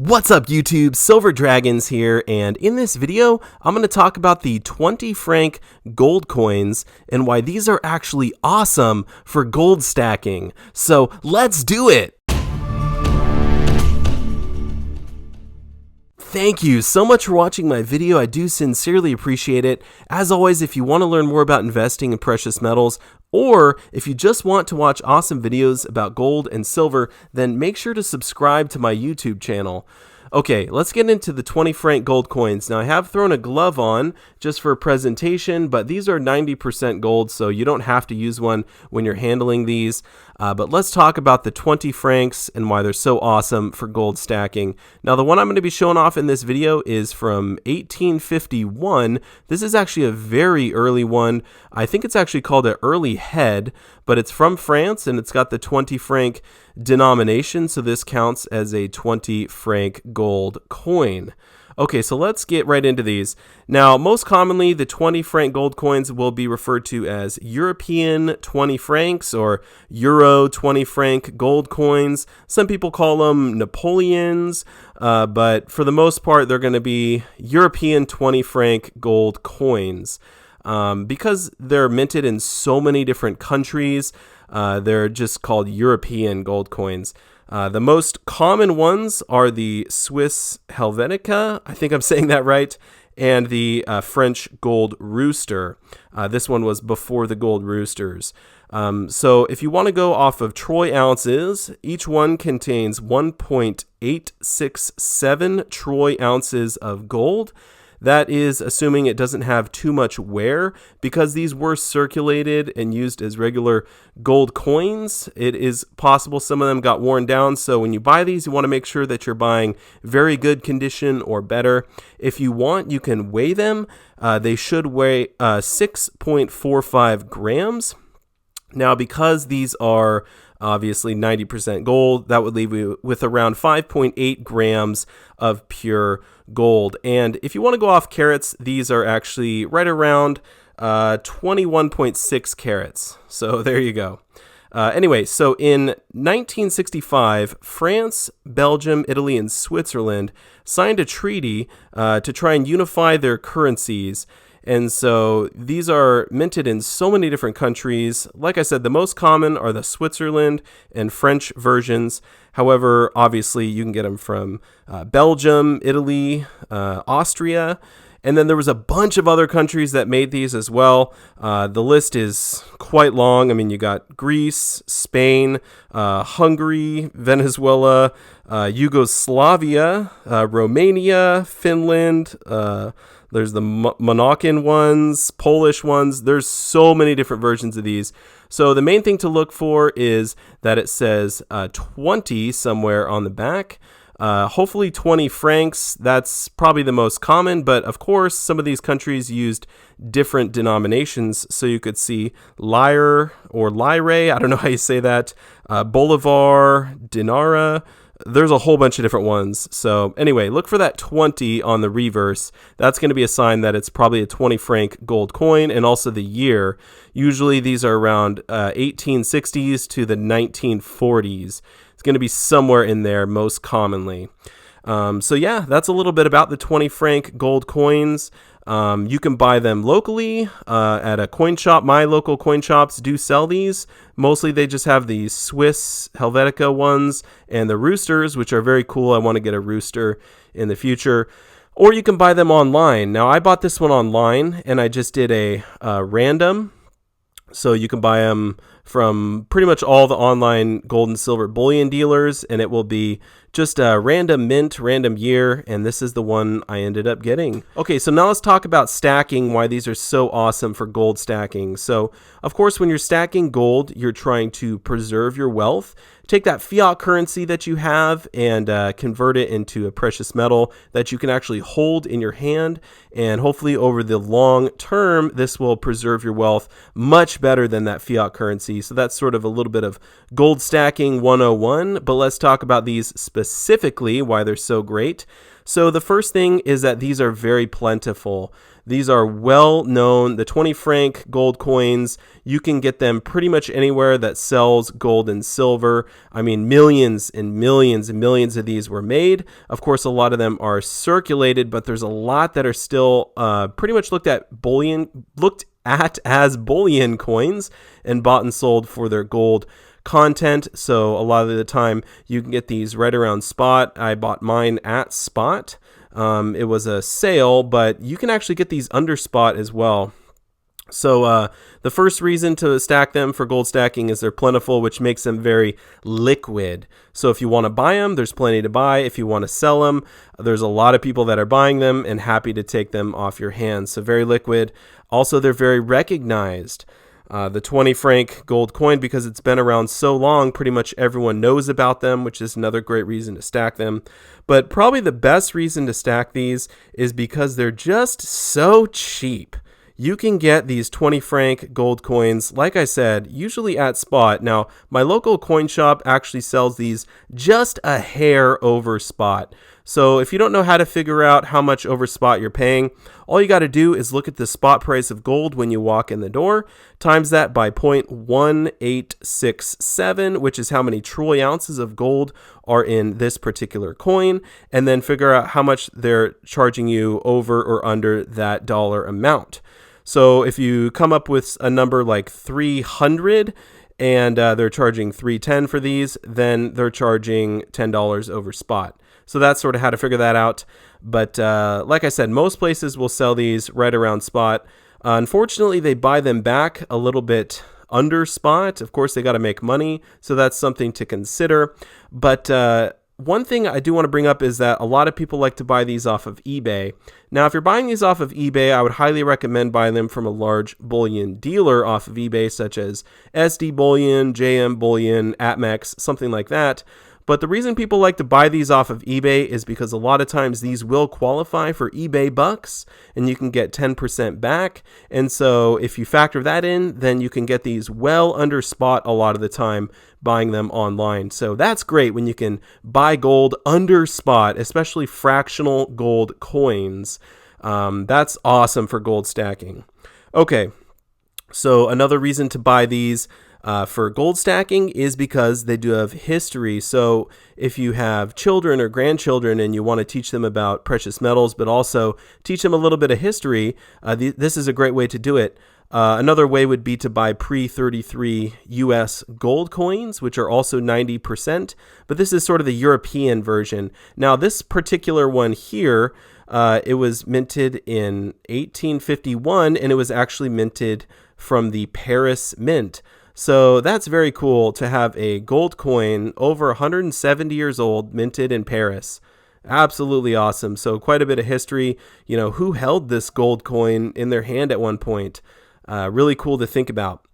What's up YouTube, Silver Dragons here, and in this video I'm going to talk about the 20 franc gold coins and why these are actually awesome for gold stacking. So let's do it! Thank you so much for watching my video. I do sincerely appreciate it. As always, if you want to learn more about investing in precious metals, or if you just want to watch awesome videos about gold and silver, then make sure to subscribe to my YouTube channel. Okay, let's get into the 20 franc gold coins. Now I have thrown a glove on just for a presentation, but these are 90% gold, so you don't have to use one when you're handling these. But let's talk about the 20 francs and why they're so awesome for gold stacking. Now the one I'm going to be showing off in this video is from 1851. This is actually a very early one. I think it's actually called an early head, but it's from France and it's got the 20 franc denomination, so this counts as a 20 franc gold coin. Okay, so let's get right into these. Now, most commonly, the 20 franc gold coins will be referred to as European 20 francs or Euro 20 franc gold coins. Some people call them Napoleons, but for the most part, they're going to be European 20 franc gold coins. Because they're minted in so many different countries, they're just called European gold coins. The most common ones are the Swiss Helvetica, I think I'm saying that right, and the French gold rooster. This one was before the gold roosters. So if you want to go off of troy ounces, each one contains 1.867 troy ounces of gold. That is assuming it doesn't have too much wear. Because these were circulated and used as regular gold coins, it is possible some of them got worn down. So when you buy these, you want to make sure that you're buying very good condition or better. If you want, you can weigh them. They should weigh 6.45 grams. Now, because these are obviously 90% gold, that would leave you with around 5.8 grams of pure gold. And if you want to go off carats, these are actually right around 21.6 carats. So there you go. Anyway, so in 1965, France, Belgium, Italy, and Switzerland signed a treaty to try and unify their currencies. And so these are minted in so many different countries. Like I said, the most common are the Switzerland and French versions. However, obviously you can get them from Belgium, Italy, Austria. And then there was a bunch of other countries that made these as well. The list is quite long. I mean, you got Greece, Spain, Hungary, Venezuela, Yugoslavia, Romania, Finland, there's the Moroccan ones, Polish ones. There's so many different versions of these. So the main thing to look for is that it says 20 somewhere on the back. Hopefully 20 francs. That's probably the most common. But of course, some of these countries used different denominations. So you could see lire or lire. I don't know how you say that. Bolivar, dinara. There's a whole bunch of different ones. So anyway, look for that 20 on the reverse. That's going to be a sign that it's probably a 20 franc gold coin, and also the year. Usually these are around 1860s to the 1940s. It's going to be somewhere in there most commonly. So yeah, that's a little bit about the 20 franc gold coins. You can buy them locally at a coin shop. My local coin shops do sell these. Mostly they just have the Swiss Helvetica ones and the roosters, which are very cool. I want to get a rooster in the future. Or you can buy them online. Now I bought this one online and I just did a random. So you can buy them from pretty much all the online gold and silver bullion dealers, and it will be just a random mint, random year, and this is the one I ended up getting. Okay, so now let's talk about stacking, why these are so awesome for gold stacking. So, of course, when you're stacking gold, you're trying to preserve your wealth. Take that fiat currency that you have and convert it into a precious metal that you can actually hold in your hand, and hopefully over the long term, this will preserve your wealth much better than that fiat currency. So that's sort of a little bit of gold stacking 101, but let's talk about these specifically, why they're so great. So the first thing is that these are very plentiful. These are well known. The 20 franc gold coins, you can get them pretty much anywhere that sells gold and silver. I mean, millions and millions and millions of these were made. Of course, a lot of them are circulated, but there's a lot that are still pretty much looked at as bullion coins and bought and sold for their gold content. So a lot of the time you can get these right around spot. I bought mine at spot. It was a sale, but you can actually get these under spot as well. So the first reason to stack them for gold stacking is they're plentiful, which makes them very liquid. So if you want to buy them, there's plenty to buy. If you want to sell them, there's a lot of people that are buying them and happy to take them off your hands. So very liquid. Also, they're very recognized. The 20 franc gold coin, because it's been around so long, pretty much everyone knows about them, which is another great reason to stack them. But probably the best reason to stack these is because they're just so cheap. You can get these 20 franc gold coins, like I said, usually at spot. Now, my local coin shop actually sells these just a hair over spot. So if you don't know how to figure out how much over spot you're paying, all you got to do is look at the spot price of gold when you walk in the door, times that by 0.1867, which is how many troy ounces of gold are in this particular coin, and then figure out how much they're charging you over or under that dollar amount. So if you come up with a number like 300 and they're charging 310 for these, then they're charging $10 over spot. So that's sort of how to figure that out. But like I said, most places will sell these right around spot. Unfortunately, they buy them back a little bit under spot. Of course, they got to make money, so that's something to consider. But one thing I do want to bring up is that a lot of people like to buy these off of eBay. Now, if you're buying these off of eBay, I would highly recommend buying them from a large bullion dealer off of eBay, such as SD Bullion, JM Bullion, Atmex, something like that. But the reason people like to buy these off of eBay is because a lot of times these will qualify for eBay bucks and you can get 10% back. And so if you factor that in, then you can get these well under spot a lot of the time buying them online. So that's great when you can buy gold under spot, especially fractional gold coins. That's awesome for gold stacking. Okay, so another reason to buy these for gold stacking is because they do have history. So if you have children or grandchildren and you want to teach them about precious metals, but also teach them a little bit of history, this is a great way to do it. Another way would be to buy pre-33 US gold coins, which are also 90%, but this is sort of the European version. Now, this particular one here, it was minted in 1851, and it was actually minted from the Paris Mint. So that's very cool to have a gold coin over 170 years old minted in Paris. Absolutely awesome. So quite a bit of history. You know, who held this gold coin in their hand at one point? Really cool to think about.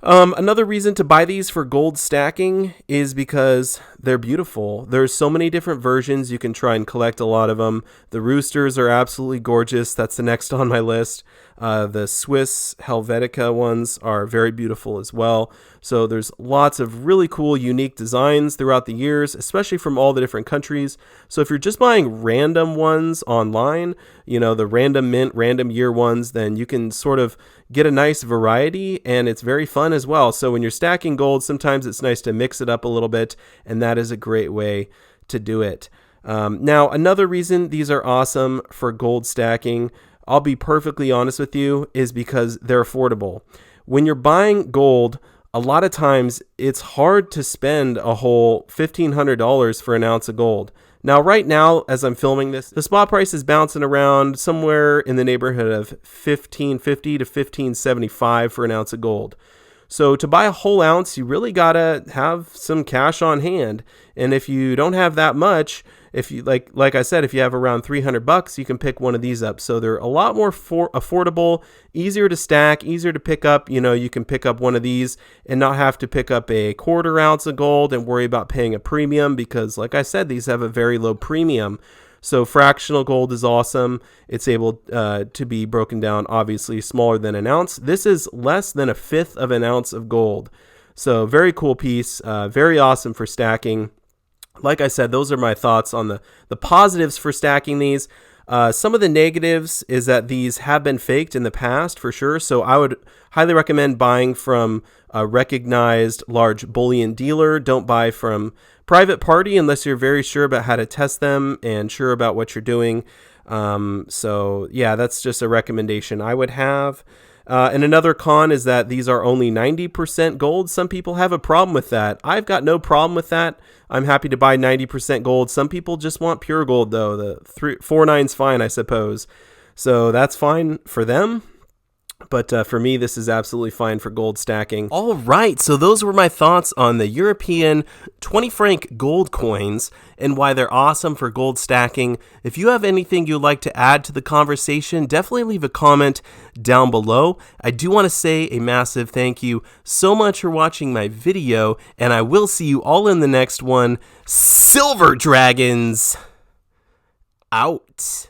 Another reason to buy these for gold stacking is because they're beautiful. There's so many different versions. You can try and collect a lot of them. The roosters are absolutely gorgeous. That's the next on my list. The Swiss Helvetica ones are very beautiful as well. So there's lots of really cool, unique designs throughout the years, especially from all the different countries. So if you're just buying random ones online, you know, the random mint, random year ones, then you can sort of get a nice variety, and it's very fun as well. So when you're stacking gold, sometimes it's nice to mix it up a little bit, and that is a great way to do it. Now, another reason these are awesome for gold stacking, I'll be perfectly honest with you, is because they're affordable. When you're buying gold, a lot of times it's hard to spend a whole $1,500 for an ounce of gold. Now, right now, as I'm filming this, the spot price is bouncing around somewhere in the neighborhood of $1,550 to $1,575 for an ounce of gold. So to buy a whole ounce, you really gotta have some cash on hand. And if you don't have that much, if you like I said, if you have around $300, you can pick one of these up. So they're a lot more affordable, easier to stack, easier to pick up. You know, you can pick up one of these and not have to pick up a quarter ounce of gold and worry about paying a premium, because like I said, these have a very low premium. So fractional gold is awesome. It's able to be broken down, obviously smaller than an ounce. This is less than a fifth of an ounce of gold. So very cool piece, very awesome for stacking. Like I said, those are my thoughts on the positives for stacking these. Some of the negatives is that these have been faked in the past for sure. So I would highly recommend buying from a recognized large bullion dealer. Don't buy from private party unless you're very sure about how to test them and sure about what you're doing. So yeah, that's just a recommendation I would have. And another con is that these are only 90% gold. Some people have a problem with that. I've got no problem with that. I'm happy to buy 90% gold. Some people just want pure gold, though. The 4.9's fine, I suppose. So that's fine for them. But for me, this is absolutely fine for gold stacking. All right, so those were my thoughts on the European 20 franc gold coins and why they're awesome for gold stacking. If you have anything you'd like to add to the conversation, definitely leave a comment down below. I do want to say a massive thank you so much for watching my video, and I will see you all in the next one. Silver Dragons out.